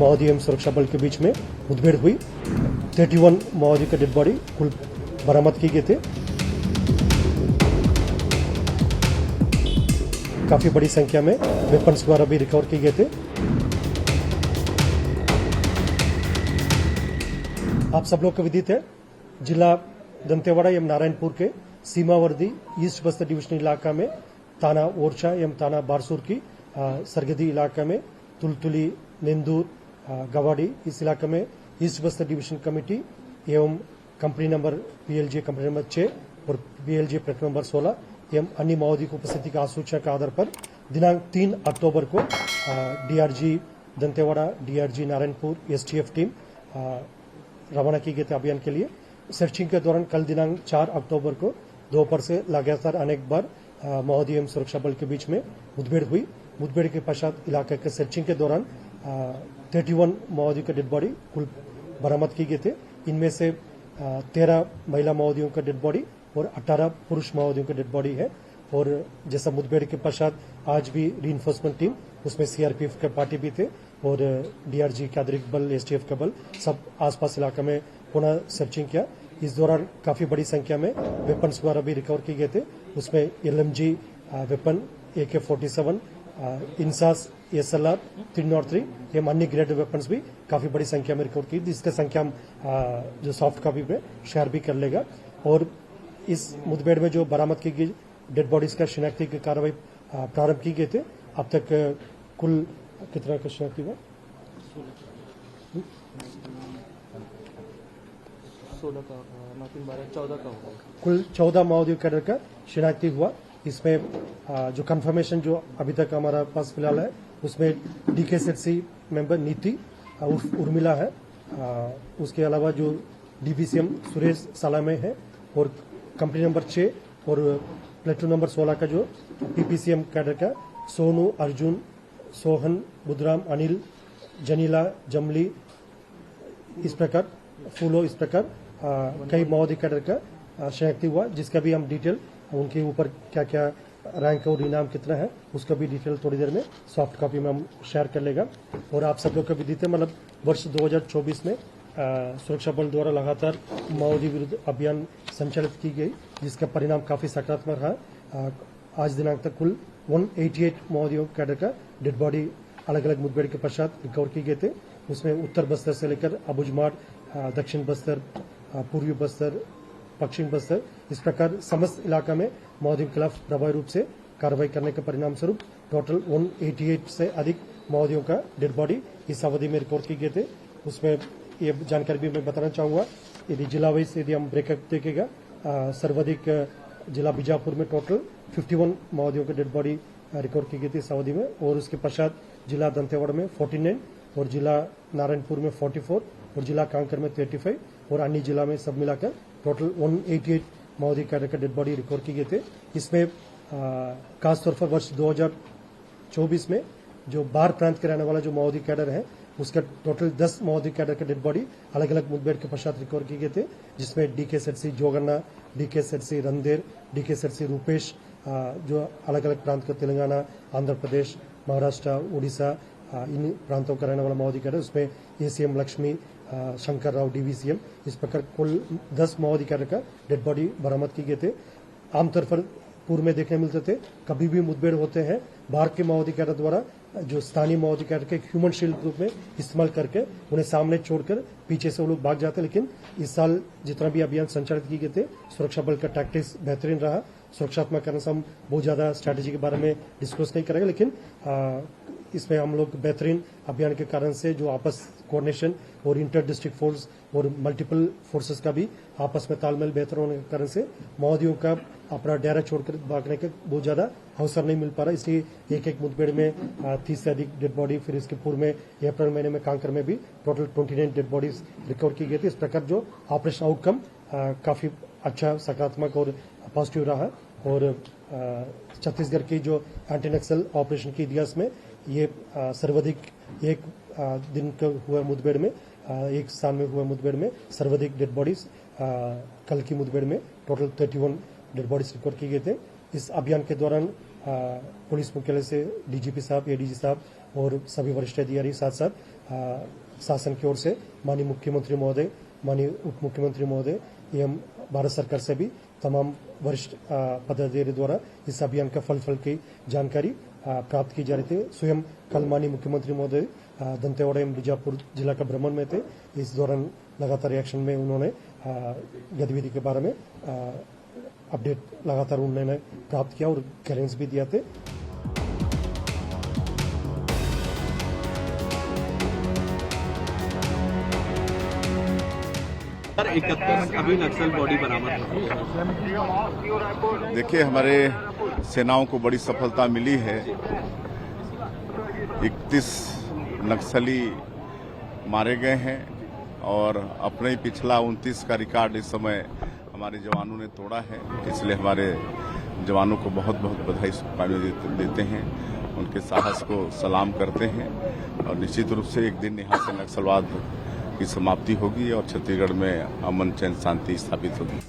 माओवादी एवं सुरक्षा बल के बीच में मुठभेड़ हुई। 31 माओवादी का डेड बॉडी कुल बरामद किए गए थे। काफी बड़ी संख्या में वेपन्स द्वारा भी रिकवर किए गए थे। आप सब लोग को विदित है, जिला दंतेवाड़ा एवं नारायणपुर के सीमावर्ती ईस्ट बस्तर डिवीजन इलाका में थाना ओरछा एवं थाना बारसूर की सरहदी इलाका में तुलतुली, नेंदूर, गवाड़ी, इस इलाके में ईस्ट बस्तर डिवीजन कमेटी एवं company number PLJ company number 6 और PLJ प्लेट नंबर 16 एवं अन्य माओवादी की उपस्थिति का आसूचना के आधार पर दिनांक 3 अक्टूबर को DRG Dantewada, DRG Narayanpur, STF team रवाना की गई थी अभियान के लिए। सर्चिंग के दौरान कल दिनांक 4 अक्टूबर को दोपहर से लगातार अनेक बार माओवादी एवं सुरक्षा बल के बीच में मुठभेड़ हुई। मुठभेड़ के पश्चात इलाके के सर्चिंग के दौरान 31 माओवादी का डेड बॉडी कुल बरामद किए गए थे। इनमें से 13 महिला माओवादियों का डेड बॉडी और 18 पुरुष माओवादियों का डेड बॉडी है। और जैसा मुठभेड़ के पश्चात आज भी रीइंफोर्समेंट टीम, उसमें CRPF के पार्टी भी थे और DRG का अतिरिक्त बल, STF का बल, सब आसपास इलाके में पुनः सर्चिंग किया। इस दौरान काफी बड़ी संख्या में वेपन्स द्वारा भी रिकवर किए गए थे। उसमें LMG weapon, AK-47, INSAS, SLR 303 एवं अन्य ग्रेड वेपन्स भी काफी बड़ी संख्या में रिकवर की, जिसका संख्या हम जो सॉफ्ट कॉपी में शेयर भी कर लेगा। और इस मुठभेड़ में जो बरामद की गई डेड बॉडीज का शिनाख्ती की कार्रवाई प्रारंभ की गई थे। अब तक कुल कितना का शिनाख्ती हुआ? 16 का, 9, 3, 12, 14 का होगा। कुल 14 माओवादी कैडर का शिनाख्ती हुआ। इसमें जो कंफर्मेशन जो अभी तक हमारा पास फिलहाल है, उसमें DKSC मेंबर नीति उर्मिला है। उसके अलावा जो DBCM सुरेश सालामे है और कंपनी नंबर 6 और प्लेटून नंबर 16 का जो PPCM कैडर का सोनू, अर्जुन, सोहन, बुधराम, अनिल, जनीला, जमली, इस प्रकार फूलो, इस प्रकार कई माओवादी कैडर का शिनाख्ती हुआ, जिसका भी हम डिटेल उनके ऊपर क्या क्या रैंक और इनाम कितना है उसका भी डिटेल थोड़ी देर में सॉफ्ट कॉपी में हम शेयर कर लेगा। और आप सब लोग को भी देते, मतलब वर्ष 2024 में सुरक्षा बल द्वारा लगातार माओवादी विरुद्ध अभियान संचालित की गई, जिसका परिणाम काफी सकारात्मक रहा। आज दिनांक तक कुल 188 माओवादियों कैडर का डेड बॉडी अलग अलग मुठभेड़ के पश्चात रिकवर किए गए थे। उसमें उत्तर बस्तर से लेकर अबुझमाड़, दक्षिण बस्तर, पूर्वी बस्तर, पश्चिम बस्तर, इस प्रकार समस्त इलाका में माओवादियों के खिलाफ प्रभावी रूप से कार्रवाई करने के परिणाम स्वरूप टोटल 188 से अधिक माओवादियों का डेड बॉडी इस अवधि में रिकॉर्ड किए गए थे। उसमें ये जानकारी भी मैं बताना चाहूंगा, यदि जिला वाइज यदि हम ब्रेकअप देखेगा, सर्वाधिक जिला बीजापुर में टोटल 51 माओवादियों का डेड बॉडी रिकॉर्ड की गई थी इस अवधि में। और उसके पश्चात जिला दंतेवाड़ा में 49 और जिला नारायणपुर में 44 और जिला कांकर में 35 और अन्य जिला में सब मिलाकर टोटल 188 माओवादी कैडर का डेड बॉडी रिकॉर्ड किए गए थे। इसमें खासतौर पर वर्ष 2024 में जो बाहर प्रांत के रहने वाला जो माओवादी कैडर है, उसका टोटल 10 माओवादी कैडर का डेड बॉडी अलग अलग मुठभेड़ के पश्चात रिकवर किए गए थे, जिसमें DKSC जोगन्ना, DKSC रंदेर, DKSC रूपेश, जो अलग अलग प्रांत को तेलंगाना, आंध्र प्रदेश, महाराष्ट्र, उड़ीसा, इन प्रांतों का रहने वाला माओवादी कैडर, उसमें ACM लक्ष्मी, शंकर राव, DVCM, इस प्रकार कुल 10 माओवादी कैडर का डेड बॉडी बरामद किए गए थे। आमतौर पर पूर्व में देखने मिलते थे, कभी भी मुठभेड़ होते हैं बाहर के माओवादी कैडर द्वारा जो स्थानीय माओवादी कैडर के ह्यूमन शील्ड रूप में इस्तेमाल करके उन्हें सामने छोड़कर पीछे से वो लोग भाग जाते। लेकिन इस साल जितना भी अभियान संचालित किए गए थे, सुरक्षा बल का टैक्टिक्स बेहतरीन रहा। सुरक्षात्मक कारण से हम बहुत ज्यादा स्ट्रैटेजी के बारे में डिस्कस नहीं करेंगे, लेकिन इसमें हम लोग बेहतरीन अभियान के कारण से जो आपस कोऑर्डिनेशन और इंटर डिस्ट्रिक्ट फोर्स और मल्टीपल फोर्सेस का भी आपस में तालमेल बेहतर होने के कारण से माओवादियों का अपना डेरा छोड़कर भागने का बहुत ज्यादा अवसर नहीं मिल पा रहा। इसलिए एक एक मुठभेड़ में 30 से अधिक डेड बॉडी, फिर इसके पूर्व में अप्रैल महीने में कांकर में भी टोटल 29 डेड बॉडीज रिकवर की गई थी। इस प्रकार जो ऑपरेशन आउटकम काफी अच्छा, सकारात्मक और पॉजिटिव रहा। और छत्तीसगढ़ की जो एंटी नक्सल ऑपरेशन के इतिहास में ये सर्वाधिक एक दिन का हुआ मुठभेड़ में, एक स्थान में हुआ मुठभेड़ में सर्वाधिक डेड बॉडीज कल की मुठभेड़ में टोटल 31 डेड बॉडीज रिकॉर्ड किए गए थे। इस अभियान के दौरान पुलिस मुख्यालय से डीजीपी साहब, एडीजी साहब और सभी वरिष्ठ अधिकारी साथ साथ शासन की ओर से माननीय मुख्यमंत्री महोदय, माननीय उप मुख्यमंत्री महोदय एवं भारत सरकार से भी तमाम वरिष्ठ पदाधिकारी द्वारा इस अभियान का फल की जानकारी प्राप्त की जा रही थी। स्वयं कल माननीय मुख्यमंत्री महोदय दंतेवाड़ा एवं बीजापुर जिला का भ्रमण में थे। इस दौरान लगातार एक्शन में उन्होंने गतिविधि के बारे में अपडेट लगातार उन्होंने प्राप्त किया और गाइडेंस भी दिया थे। अभी नक्सल बॉडी बरामद हुई है। देखिए, हमारे सेनाओं को बड़ी सफलता मिली है। 31 नक्सली मारे गए हैं और अपने ही पिछला 29 का रिकॉर्ड इस समय हमारे जवानों ने तोड़ा है। इसलिए हमारे जवानों को बहुत बहुत बधाई शुभकामनाएं देते हैं, उनके साहस को सलाम करते हैं और निश्चित रूप से एक दिन यहाँ से नक्सलवाद की समाप्ति होगी और छत्तीसगढ़ में अमन चैन शांति स्थापित होगी।